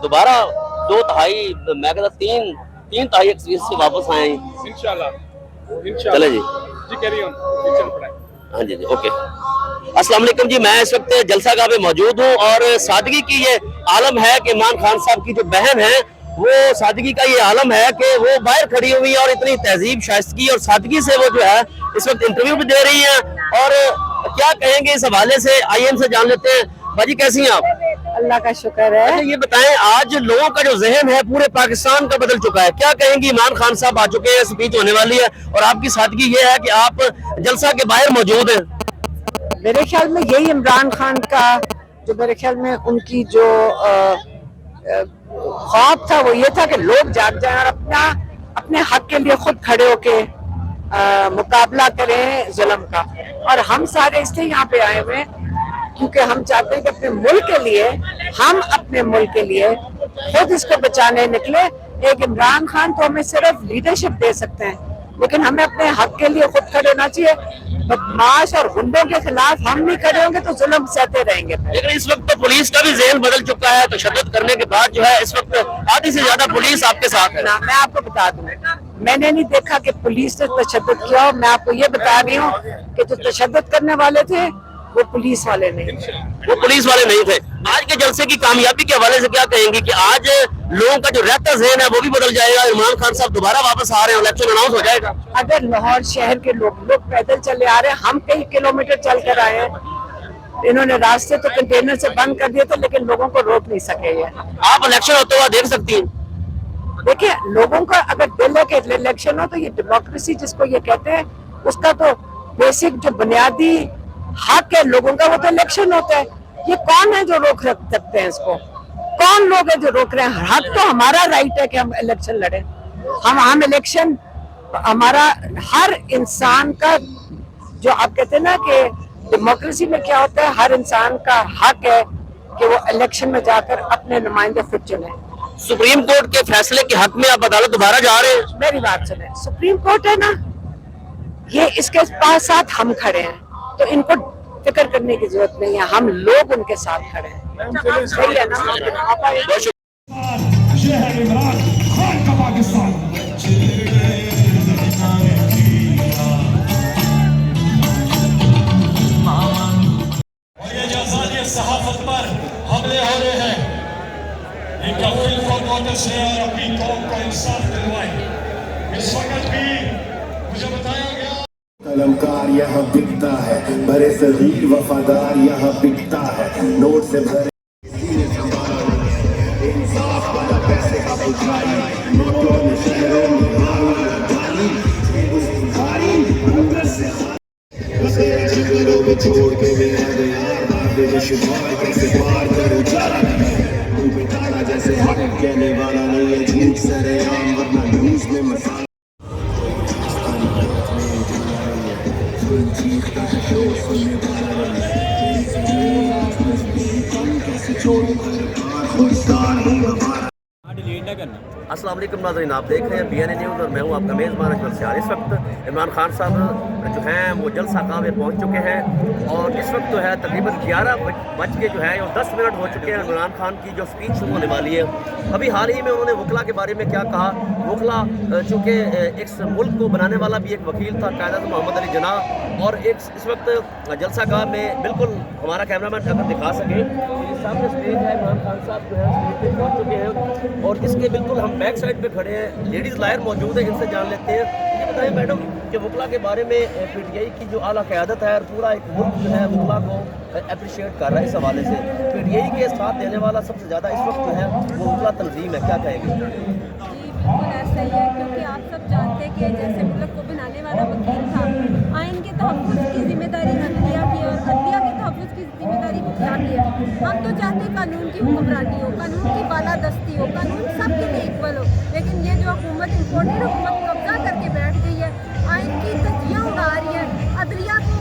दोबारा 2/3 मैं कहता 3/3 एक्सपीरियंस से वापस आए हैं इंशाल्लाह चले जी जी कैरी ऑन चल पड़ा हाँ जी ओके। अस्सलाम वालेकुम जी, मैं इस वक्त जलसा गाह में मौजूद हूँ और सादगी की ये आलम है कि इमरान खान साहब की जो बहन है वो सादगी का ये आलम है कि वो बाहर खड़ी हुई है और इतनी तहजीब शाइस्तगी और सादगी से वो जो है इस वक्त इंटरव्यू भी दे रही हैं और क्या कहेंगे इस हवाले से, आइए इनसे जान लेते हैं। बाजी कैसी हैं आप? अल्लाह का शुक्र है। अच्छा ये बताएं, आज लोगों का जो जहन है पूरे पाकिस्तान का बदल चुका है, क्या कहेंगी? इमरान खान साहब आ चुके हैं, स्पीच होने वाली है और आपकी सादगी ये है कि आप जलसा के बाहर मौजूद हैं। मेरे ख्याल में यही इमरान खान का जो मेरे ख्याल में उनकी जो ख्वाब था वो ये था कि लोग जाग जाएं और अपने हक के लिए खुद खड़े होके मुकाबला करें जुल्म का। और हम सारे इसलिए यहाँ पे आए हुए हैं क्योंकि हम चाहते हैं कि अपने मुल्क के लिए, हम अपने मुल्क के लिए खुद इसको बचाने निकले। एक इमरान खान तो हमें सिर्फ लीडरशिप दे सकते हैं, लेकिन हमें अपने हक के लिए खुद खड़े होना चाहिए। बदमाश और गुंडों के खिलाफ हम नहीं खड़े होंगे तो जुल्म सहते रहेंगे। लेकिन इस वक्त तो पुलिस का भी ज़हन बदल चुका है, तशद्दुद करने के बाद जो है इस वक्त आधी से ज्यादा पुलिस आपके साथ है। मैं आपको बता दूं, मैंने नहीं देखा कि पुलिस ने तशद्दुद किया हो। मैं आपको ये बता रही हूँ कि जो तशद्दुद करने वाले थे वो पुलिस वाले नहीं थे। वो पुलिस वाले नहीं थे। आज के जलसे की कामयाबी के हवाले से क्या कहेंगे कि आज लोगों का जो रहता ज़हन है वो भी बदल जाएगा? इमरान खान साहब दोबारा वापस आ रहे हैं, इलेक्शन अनाउंस हो जाएगा। अगर लाहौर शहर के लोग पैदल चले आ रहे हैं, हम कई किलोमीटर चल कर आए हैं। इन्होंने रास्ते तो कंटेनर से बंद कर दिए थे लेकिन लोगों को रोक नहीं सके। ये आप इलेक्शन होते हुआ देख सकती हैं। देखिए, लोगों का अगर दिल है कि इलेक्शन हो तो ये डेमोक्रेसी जिसको ये कहते हैं उसका तो बेसिक जो बुनियादी हक है लोगों का वो तो इलेक्शन होता है। ये कौन है जो रोक सकते हैं इसको? कौन लोग है जो रोक रहे हैं? हक तो हमारा राइट है कि हम इलेक्शन लड़े। हम इलेक्शन, हमारा हर इंसान का जो आप कहते हैं ना कि डेमोक्रेसी में क्या होता है, हर इंसान का हक है कि वो इलेक्शन में जाकर अपने नुमाइंदे खुद चुने। सुप्रीम कोर्ट के फैसले के हक में आप अदालत दोबारा जा रहे हैं? मेरी बात सुने, सुप्रीम कोर्ट है ना, ये इसके पास साथ हम खड़े हैं तो इनको फिक्र करने की जरूरत नहीं है, हम लोग उनके साथ खड़े हैं। सही है ना? ये है इमरान खान का पाकिस्तान। और ये जो आजादी सहाफत पर हमले हो रहे हैं, इनका दिल को नोटिस है और अपनी कौम को इंसाफ दिलवाए। इस वक्त भी मुझे बताया गया कलमकार यहाँ बिकता है, बड़े सगीर वफादार यहाँ बिकता है, नोट से भरे इंसाफ वाला पैसे का पुजारी, नोटों में शहरों में जंगलों में छोड़ के मेरा गया शुमार कैसे पार करूं जारा बेताड़ा जैसे हक कहने वाला नहीं है, झूठ सरेआम वरना न्यूज़ में मसाला अस्सलाम वालेकुम नाज़रीन, आप देख रहे हैं BNA न्यूज़ और मैं हूं आपका मेज़बान अजमल सियार। इस वक्त इमरान खान साहब जो हैं वो जलसा गाह में पहुंच चुके हैं और इस वक्त जो है तकरीबन 11 बज के जो है 10 मिनट हो चुके हैं। इमरान खान की जो स्पीच शुरू होने वाली है, अभी हाल ही में उन्होंने वकला के बारे में क्या कहा। वकला चूँकि इस मुल्क को बनाने वाला भी एक वकील था, कायद मोहम्मद अली जनाह, और एक इस वक्त जलसा गाह में बिल्कुल हमारा कैमरामैन अगर दिखा सके सामने स्टेज है, इमरान खान साहब जो है स्टेज पे पहुँच चुके हैं और इसके बिल्कुल हम बैक साइड पे खड़े हैं। लेडीज़ लायर मौजूद है, इनसे जान लेते हैं। ये बताइए मैडम कि वकला के बारे में PTI की जो आला क़यादत है और पूरा एक मुल्क जो है वकला को अप्रिशिएट कर रहा है, इस हवाले से PTI के साथ देने वाला सबसे ज़्यादा इस वक्त जो है वो वकला तंजीम है, क्या कहेंगे? बिल्कुल ऐसा ही है, क्योंकि आप सब जानते हैं कि जैसे मुल्क को बनाने वाला वकील था, आइन के तहफ़्फ़ुज़ की जिम्मेदारी अदलिया की और अदलिया के तहफ़्फ़ुज़ की जिम्मेदारी वकला की है। हम तो चाहते हैं कानून की हुक्मरानी हो, कानून की बालादस्ती हो, कानून सबके लिए इक्वल हो, लेकिन ये जो हुकूमत इम्पोर्टेड हुकूमत कब्जा करके बैठ गई है, आइन की धज्जियाँ उड़ा रही है, अदलिया को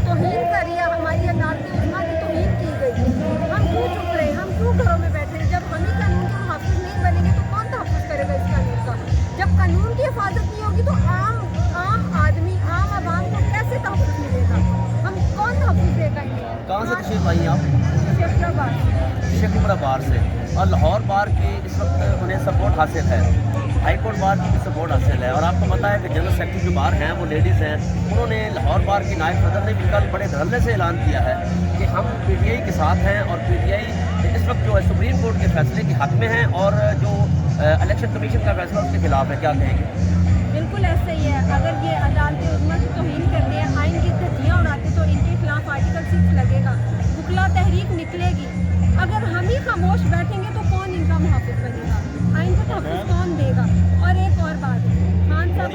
तौहीन कर रही है, हमारी अदालत उस्मा की तौहीन की गई। हम क्यों चुप रहे, हम क्यों घरों में बैठे हैं? जब हम ही कानून के मुहाफ़िज़ नहीं बनेंगे तो कौन तहफ़्फ़ुज़ करेगा इस कानून का? जब कानून की हिफाजत नहीं होगी तो आम आदमी, आम आवाम को कैसे तहफ़्फ़ुज़ मिलेगा? हम कौन तहफ़्फ़ुज़ देगा इन्हें? कहाँ से तशरीफ़ आई आप? शेखराबाद। عمرہ بار سے، اور لاہور بار کی اس وقت انہیں سپورٹ حاصل ہے، ہائی کورٹ بار کی بھی سپورٹ حاصل ہے، اور آپ کو پتہ ہے کہ جنرل سیکرٹری جو بار ہیں وہ لیڈیز ہیں، انہوں نے لاہور بار کی نائب صدر نے بھی کل بڑے دھڑلے سے اعلان کیا ہے کہ ہم پی ٹی آئی کے ساتھ ہیں، اور پی ٹی آئی اس وقت جو ہے سپریم کورٹ کے فیصلے کے حق میں ہیں، اور جو الیکشن کمیشن کا فیصلہ اس کے خلاف ہے. کیا کہیں گے؟ بالکل ایسا ہی ہے. اگر یہ عدالت عظمیٰ کی توہین کرتے ہیں، آئین کی دھجیاں اڑاتے تو ان کے خلاف آرٹیکل 6 لگے گا، وکلا تحریک نکلے گی. اگر ہم ہی خاموش بیٹھیں گے تو کون ان کا محافظ بنے گا؟ آئین کا تحفظ کون دے گا؟ اور ایک اور بات ہے، خان صاحب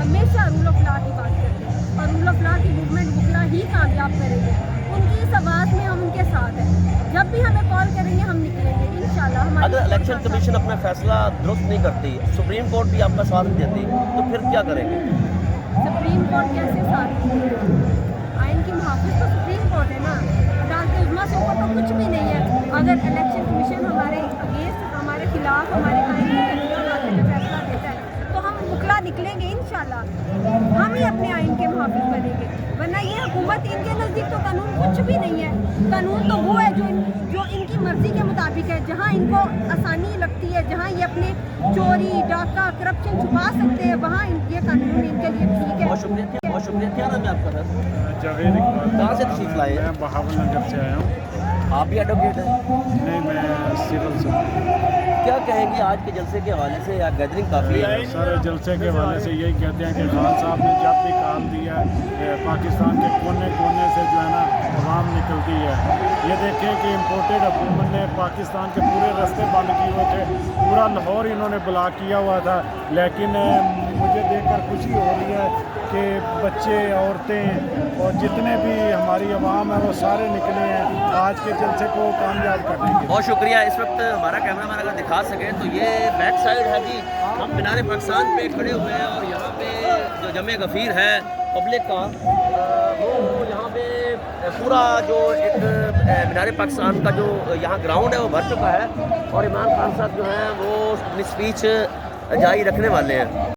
ہمیشہ رول آف لا کی بات کرتے ہیں، اور رول آف لا کی موومنٹ وکلا ہی کامیاب کریں گے. ان کی اس آواز میں ہم ان کے ساتھ ہیں. جب بھی ہمیں کال کریں گے ہم نکلیں گے انشاءاللہ. اگر الیکشن کمیشن اپنا فیصلہ درست نہیں کرتی، سپریم کورٹ بھی آپ کا ساتھ نہیں دیتی، تو پھر کیا کریں گے؟ سپریم کورٹ کیسے ساتھ دے گی؟ آئین کی محافظ تو سپریم کورٹ ہے نا. عدالت عظمیٰ سے اوپر تو کچھ بھی نہیں ہے. اگر الیکشن کمیشن ہمارے اگینسٹ، ہمارے خلاف، ہمارے آئین کی دھجیاں اڑاتے ہوئے فیصلہ دیتا ہے تو ہم وکلا نکلیں گے انشاءاللہ. ہم ہی اپنے آئین کے محافظ بنیں گے، ورنہ یہ حکومت ان کے نزدیک تو قانون کچھ بھی نہیں ہے. قانون تو وہ ہے جو ان کی مرضی کے مطابق ہے. جہاں ان کو آسانی لگتی ہے، جہاں یہ اپنے چوری، ڈاکہ، کرپشن چھپا سکتے ہیں، وہاں یہ قانون ان کے لیے ٹھیک ہے. بہت شکریہ، بہت شکریہ. کیا نام ہے آپ کا سر؟ جاوید اقبال. کہاں سے تشریف لائے ہیں؟ میں بہاول نگر سے آیا ہوں. آپ بھی ایڈوکیٹ ہیں؟ نہیں، میں سول سے. کیا کہیں گے آج کے جلسے کے حوالے سے؟ یا گیدرنگ کافی ہے؟ سر جلسے کے حوالے سے یہی کہتے ہیں کہ خان صاحب نے جب بھی کام دیا ہے، پاکستان کے کونے کونے سے جو ہے نا عوام نکلتی ہے. یہ دیکھیں کہ امپورٹڈ حکومت نے پاکستان کے پورے راستے بند کیے ہوئے تھے، پورا لاہور انہوں نے بلاک کیا ہوا تھا. لیکن مجھے دیکھ کر خوشی ہو رہی ہے کہ بچے، عورتیں اور جتنے بھی ہماری عوام ہے وہ سارے نکلے ہیں آج کے جلسے کو کامیاب کرنے کے. بہت شکریہ. اس وقت ہمارا کیمرہ مین اگر دکھا سکے تو یہ بیک سائڈ ہے جی، ہم مینار پاکستان پہ کھڑے ہوئے ہیں، اور یہاں پہ جو جمع غفیر ہے پبلک کا، وہ یہاں پہ پورا جو ایک مینار پاکستان کا جو یہاں گراؤنڈ ہے وہ بھر چکا ہے، اور عمران خان صاحب جو ہیں وہ اپنی اسپیچ جاری رکھنے والے ہیں.